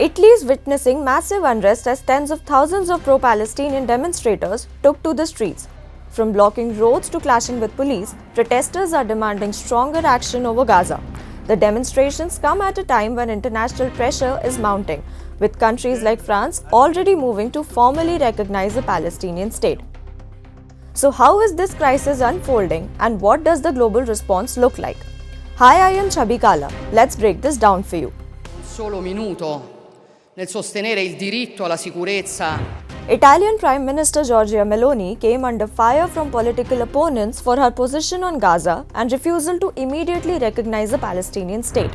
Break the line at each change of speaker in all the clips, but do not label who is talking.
Italy is witnessing massive unrest as tens of thousands of pro-Palestinian demonstrators took to the streets. From blocking roads to clashing with police, protesters are demanding stronger action over Gaza. The demonstrations come at a time when international pressure is mounting, with countries like France already moving to formally recognize a Palestinian state. So how is this crisis unfolding and what does the global response look like? Hi, I am Chabi Kala. Let's break this down for you.
Solo minuto nel sostenere il diritto alla sicurezza.
Italian Prime Minister Giorgia Meloni came under fire from political opponents for her position on Gaza and refusal to immediately recognize a Palestinian state.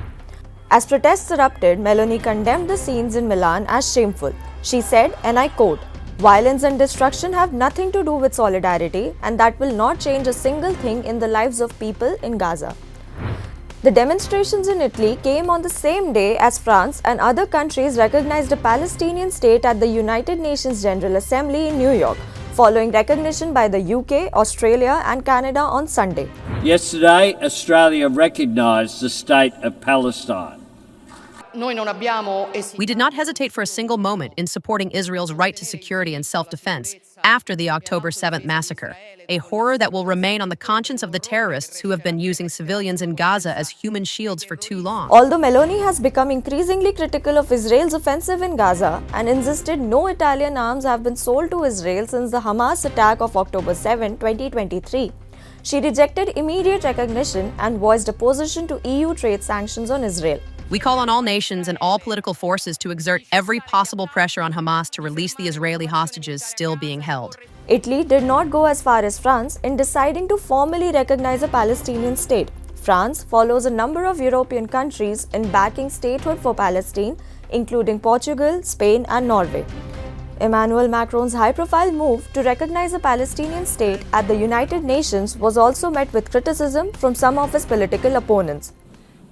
As protests erupted, Meloni condemned the scenes in Milan as shameful. She said, and I quote, "Violence and destruction have nothing to do with solidarity, and that will not change a single thing in the lives of people in Gaza." The demonstrations in Italy came on the same day as France and other countries recognized a Palestinian state at the United Nations General Assembly in New York, following recognition by the UK, Australia and Canada on Sunday.
Yesterday, Australia recognized the state of Palestine.
We did not hesitate for a single moment in supporting Israel's right to security and self-defense after the October 7th massacre, a horror that will remain on the conscience of the terrorists who have been using civilians in Gaza as human shields for too long.
Although Meloni has become increasingly critical of Israel's offensive in Gaza and insisted no Italian arms have been sold to Israel since the Hamas attack of October 7, 2023, she rejected immediate recognition and voiced opposition to EU trade sanctions on Israel.
We call on all nations and all political forces to exert every possible pressure on Hamas to release the Israeli hostages still being held.
Italy did not go as far as France in deciding to formally recognize a Palestinian state. France follows a number of European countries in backing statehood for Palestine, including Portugal, Spain, and Norway. Emmanuel Macron's high-profile move to recognize a Palestinian state at the United Nations was also met with criticism from some of his political opponents.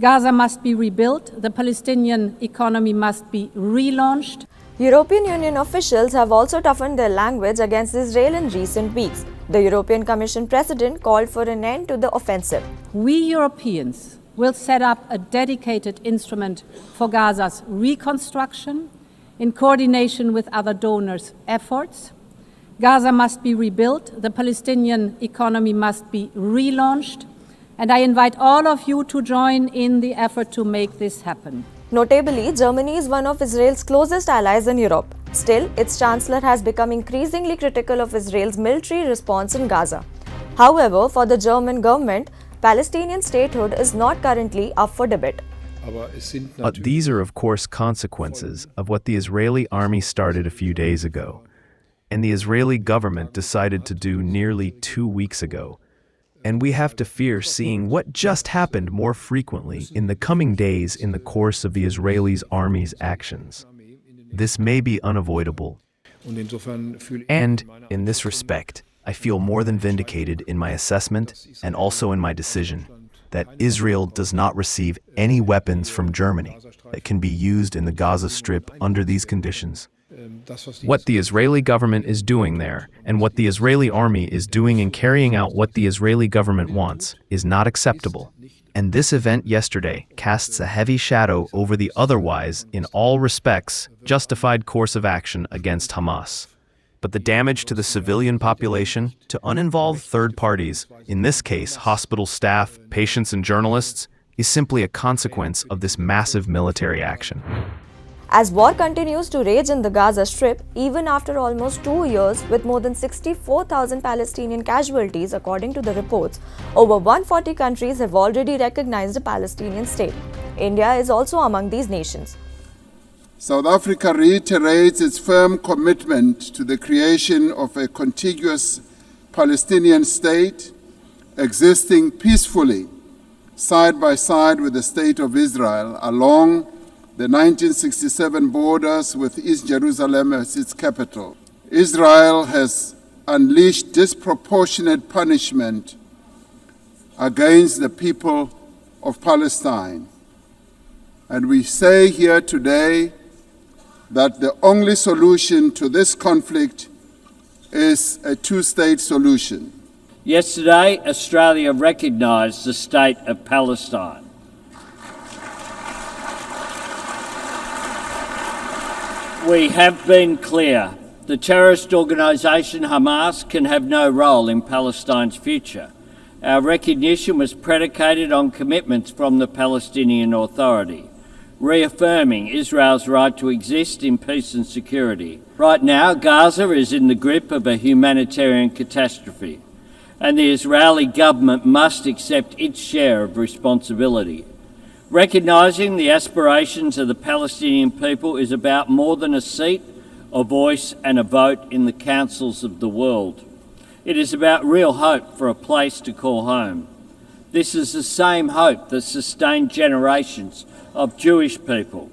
Gaza must be rebuilt, the Palestinian economy must be relaunched.
European Union officials have also toughened their language against Israel in recent weeks. The European Commission President called for an end to the offensive.
We Europeans will set up a dedicated instrument for Gaza's reconstruction in coordination with other donors' efforts. Gaza must be rebuilt, the Palestinian economy must be relaunched, and I invite all of you to join in the effort to make this happen.
Notably, Germany is one of Israel's closest allies in Europe. Still, its chancellor has become increasingly critical of Israel's military response in Gaza. However, for the German government, Palestinian statehood is not currently up for debate.
But these are, of course, consequences of what the Israeli army started a few days ago, and the Israeli government decided to do nearly 2 weeks ago. And we have to fear seeing what just happened more frequently in the coming days in the course of the Israeli army's actions. This may be unavoidable. And, in this respect, I feel more than vindicated in my assessment and also in my decision that Israel does not receive any weapons from Germany that can be used in the Gaza Strip under these conditions. What the Israeli government is doing there, and what the Israeli army is doing in carrying out what the Israeli government wants, is not acceptable. And this event yesterday casts a heavy shadow over the otherwise, in all respects, justified course of action against Hamas. But the damage to the civilian population, to uninvolved third parties, in this case hospital staff, patients and journalists, is simply a consequence of this massive military action.
As war continues to rage in the Gaza Strip, even after almost 2 years with more than 64,000 Palestinian casualties according to the reports, over 140 countries have already recognized a Palestinian state. India is also among these nations.
South Africa reiterates its firm commitment to the creation of a contiguous Palestinian state existing peacefully side by side with the State of Israel along the 1967 borders with East Jerusalem as its capital. Israel has unleashed disproportionate punishment against the people of Palestine. And we say here today that the only solution to this conflict is a two-state solution.
Yesterday, Australia recognised the state of Palestine. We have been clear. The terrorist organisation Hamas can have no role in Palestine's future. Our recognition was predicated on commitments from the Palestinian Authority, reaffirming Israel's right to exist in peace and security. Right now, Gaza is in the grip of a humanitarian catastrophe, and the Israeli government must accept its share of responsibility. Recognising the aspirations of the Palestinian people is about more than a seat, a voice and a vote in the councils of the world. It is about real hope for a place to call home. This is the same hope that sustained generations of Jewish people,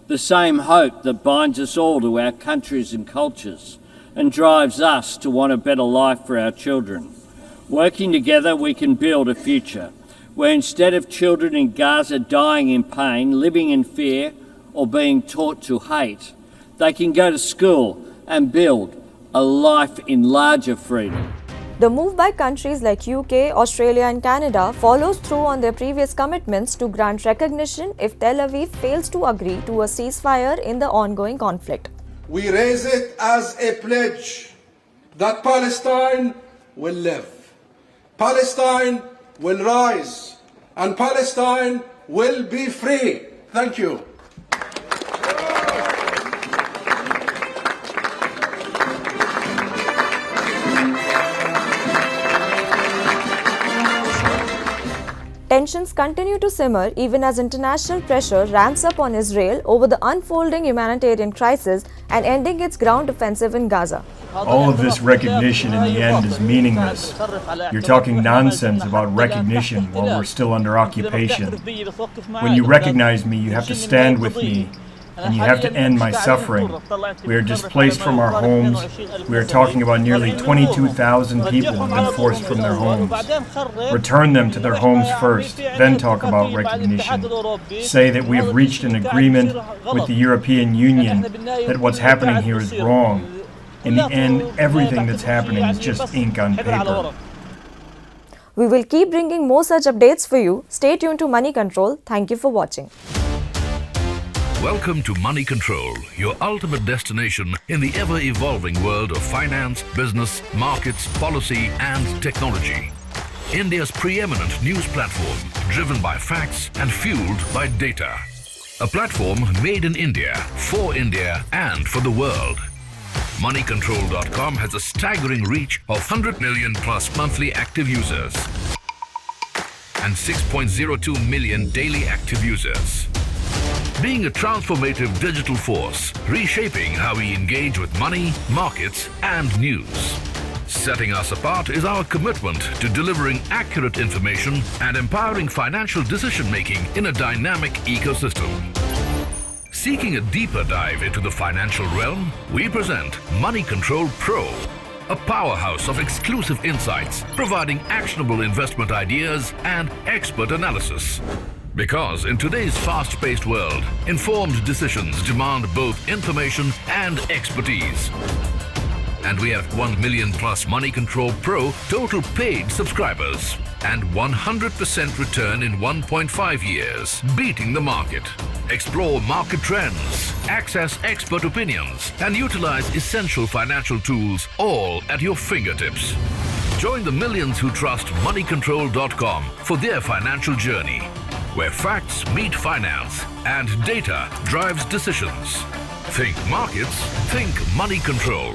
the same hope that binds us all to our countries and cultures and drives us to want a better life for our children. Working together, we can build a future where instead of children in Gaza dying in pain, living in fear, or being taught to hate, they can go to school and build a life in larger freedom.
The move by countries like UK, Australia and Canada follows through on their previous commitments to grant recognition if Tel Aviv fails to agree to a ceasefire in the ongoing conflict.
We raise it as a pledge that Palestine will live, Palestine will rise, and Palestine will be free. Thank you.
Tensions continue to simmer even as international pressure ramps up on Israel over the unfolding humanitarian crisis and ending its ground offensive in Gaza.
All of this recognition in the end is meaningless. You're talking nonsense about recognition while we're still under occupation. When you recognize me, you have to stand with me, and you have to end my suffering. We are displaced from our homes. We are talking about nearly 22,000 people who have been forced from their homes. Return them to their homes first, then talk about recognition. Say that we have reached an agreement with the European Union that what's happening here is wrong. In the end, everything that's happening is just ink on paper.
We will keep bringing more such updates for you. Stay tuned to Moneycontrol. Thank you for watching.
Welcome to Money Control, your ultimate destination in the ever-evolving world of finance, business, markets, policy and technology. India's preeminent news platform, driven by facts and fueled by data. A platform made in India, for India and for the world. Moneycontrol.com has a staggering reach of 100 million plus monthly active users and 6.02 million daily active users. Being a transformative digital force, reshaping how we engage with money, markets, and news. Setting us apart is our commitment to delivering accurate information and empowering financial decision-making in a dynamic ecosystem. Seeking a deeper dive into the financial realm, we present Money Control Pro, a powerhouse of exclusive insights, providing actionable investment ideas and expert analysis. Because in today's fast-paced world, informed decisions demand both information and expertise. And we have 1 million plus Money Control Pro total paid subscribers and 100% return in 1.5 years, beating the market. Explore market trends, access expert opinions, and utilize essential financial tools all at your fingertips. Join the millions who trust Moneycontrol.com for their financial journey, where facts meet finance and data drives decisions. Think markets, think Money Control.